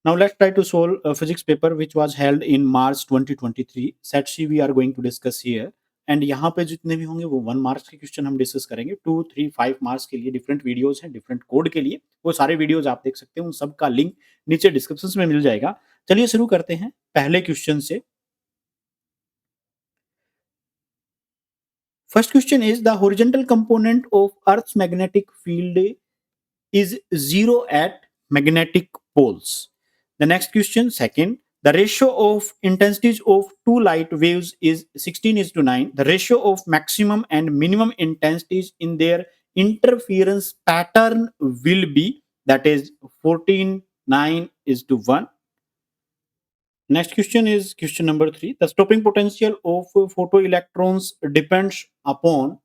Now let's try to solve a physics paper which was held in March 2023. Set C we are going to discuss here. And यहाँ पे जितने भी होंगे वो 1 marks के question हम डिस्कस करेंगे। 2, 3, 5 मार्क्स के लिए डिफरेंट वीडियोस हैं, डिफरेंट कोड के लिए। वो सारे वीडियोस आप देख सकते हैं, उन सब का लिंक नीचे डिस्क्रिप्शन में मिल जाएगा। चलिए शुरू करते हैं पहले क्वेश्चन से। First question is the horizontal component of earth's magnetic field is 0 at magnetic poles. The next question, second, the ratio of intensities of two light waves is 16:9. The ratio of maximum and minimum intensities in their interference pattern will be, that is 14:9:1. Next question is question number 3. The stopping potential of photoelectrons depends upon,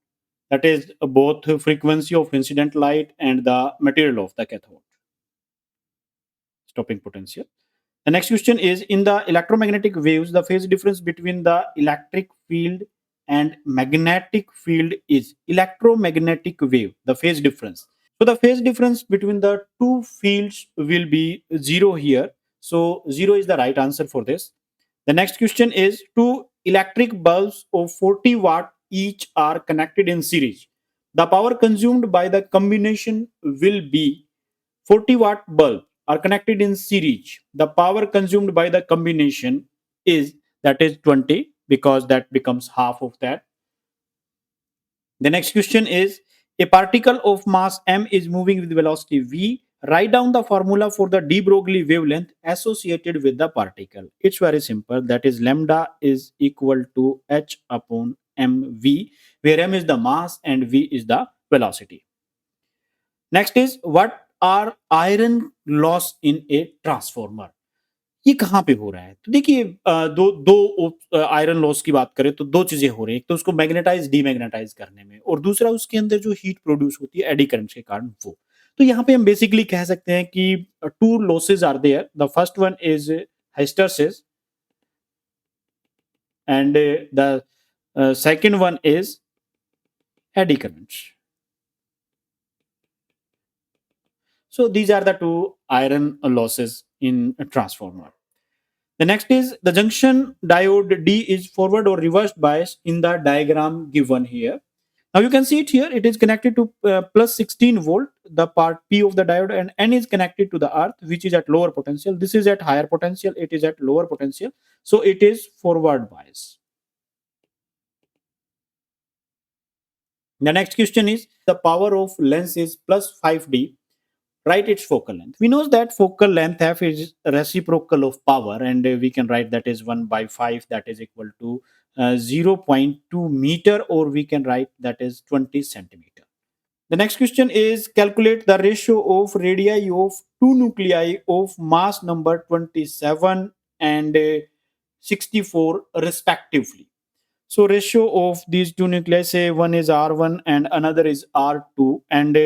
that is both frequency of incident light and the material of the cathode. Stopping potential. The next question is, in the electromagnetic waves, the phase difference between the electric field and magnetic field is electromagnetic wave, the phase difference. So the phase difference between the two fields will be 0 here. So 0 is the right answer for this. The next question is, two electric bulbs of 40 watt each are connected in series. The power consumed by the combination will be 40-watt bulb are connected in series. The power consumed by the combination is, that is 20, because that becomes half of that. The next question is, a particle of mass m is moving with velocity v. Write down the formula for the de Broglie wavelength associated with the particle. It's very simple. That is lambda is equal to h upon mv, where m is the mass and v is the velocity. Next is, what are iron loss in a transformer? ये कहाँ पे हो रहा है? तो देखिए दो iron loss की बात करें तो दो चीजें हो रही है। एक तो उसको मैग्नेटाइज डीमैग्नेटाइज करने में, और दूसरा उसके अंदर जो हीट प्रोड्यूस होती है एडी करंट के कारण वो। तो यहाँ पे हम बेसिकली कह सकते हैं कि two losses are there. The first one is hysteresis and the second one is eddy currents. So these are the two iron losses in a transformer. The next is, the junction diode D is forward or reversed bias in the diagram given here. Now you can see it here. It is connected to plus 16 volt, the part P of the diode, and N is connected to the earth, which is at lower potential. This is at higher potential. It is at lower potential. So it is forward bias. The next question is, the power of lens is plus 5D. Write its focal length. We know that focal length f is reciprocal of power, and we can write that is 1 by 5, that is equal to 0.2 meter, or we can write that is 20 centimeter. The next question is, calculate the ratio of radii of two nuclei of mass number 27 and 64 respectively. So ratio of these two nuclei, say one is R1 and another is R2, and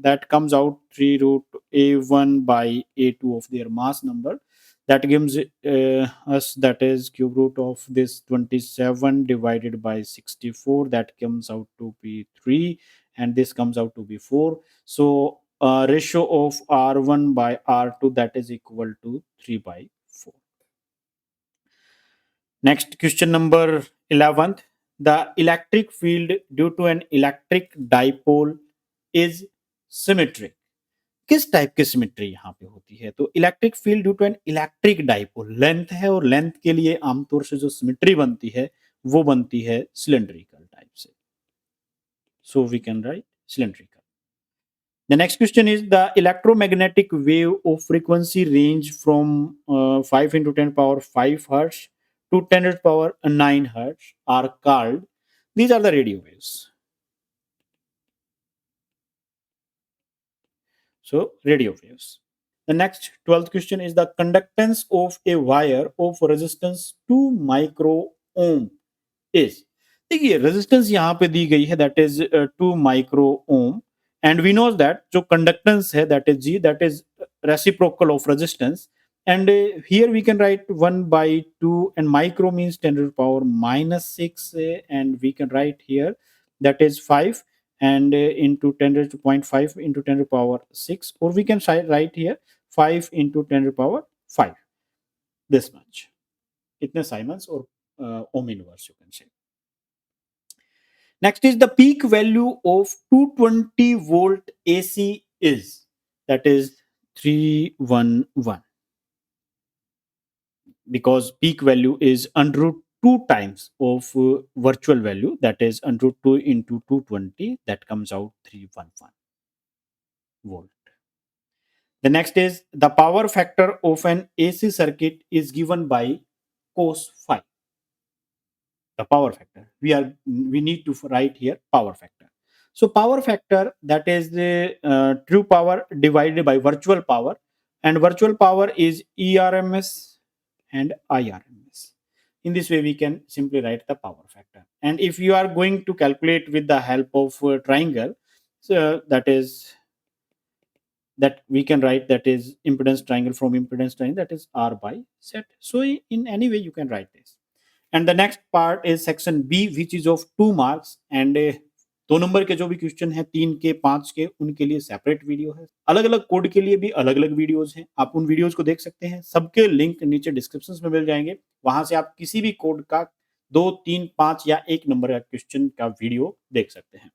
that comes out 3 root A1 by A2 of their mass number. That gives us, that is cube root of this 27 divided by 64. That comes out to be 3, and this comes out to be 4. So ratio of R1 by R2, that is equal to 3 by 4. Next, question number 11th. The electric field due to an electric dipole is symmetric. किस type की symmetry यहाँ पे होती है? तो electric field due to an electric dipole, length है और length के लिए आमतौर से जो सिमेट्री बनती है वो बनती है सिलेंड्रिकल टाइप से. So we can write cylindrical. The next question is, the electromagnetic wave of frequency range from 5 into 10 power 5 hertz to 10 to the power 9 hertz are called, these are the radio waves. So radio waves. The next 12th question is, the conductance of a wire of resistance 2 micro ohm is. देखिए resistance यहाँ पे दी गई है, that is 2 micro ohm, and we knows that जो conductance है that is G, that is reciprocal of resistance, and here we can write 1 by 2, and micro means 10 to the power minus 6, and we can write here that is 5, and into 10 to the 0.5 into 10 to the power 6, or we can write here 5 into 10 to the power 5, this much. Itne Simons or ohm inverse you can say. Next is the peak value of 220 volt AC is, that is 311, because peak value is under root 2 times of virtual value, that is under root 2 into 220, that comes out 311 volt. The next is the power factor of an AC circuit is given by cos phi. The power factor, we need to write here power factor. So power factor, that is the true power divided by virtual power, and virtual power is ERMS and IRMS. In this way we can simply write the power factor. And if you are going to calculate with the help of triangle, so that we can write, that is impedance triangle from impedance triangle, that is R by Z. So in any way you can write this. And the next part is section B, which is of 2 marks, and 2 number के जो भी question है 3 के 5 के, उनके लिए separate video है। अलग अलग कोड के लिए भी अलग अलग वीडियोस हैं, आप उन वीडियोस को देख सकते हैं। सबके लिंक नीचे डिस्क्रिप्शन में मिल जाएंगे, वहां से आप किसी भी कोड का 2, 3, 5 या 1 नंबर का क्वेश्चन का वीडियो देख सकते हैं।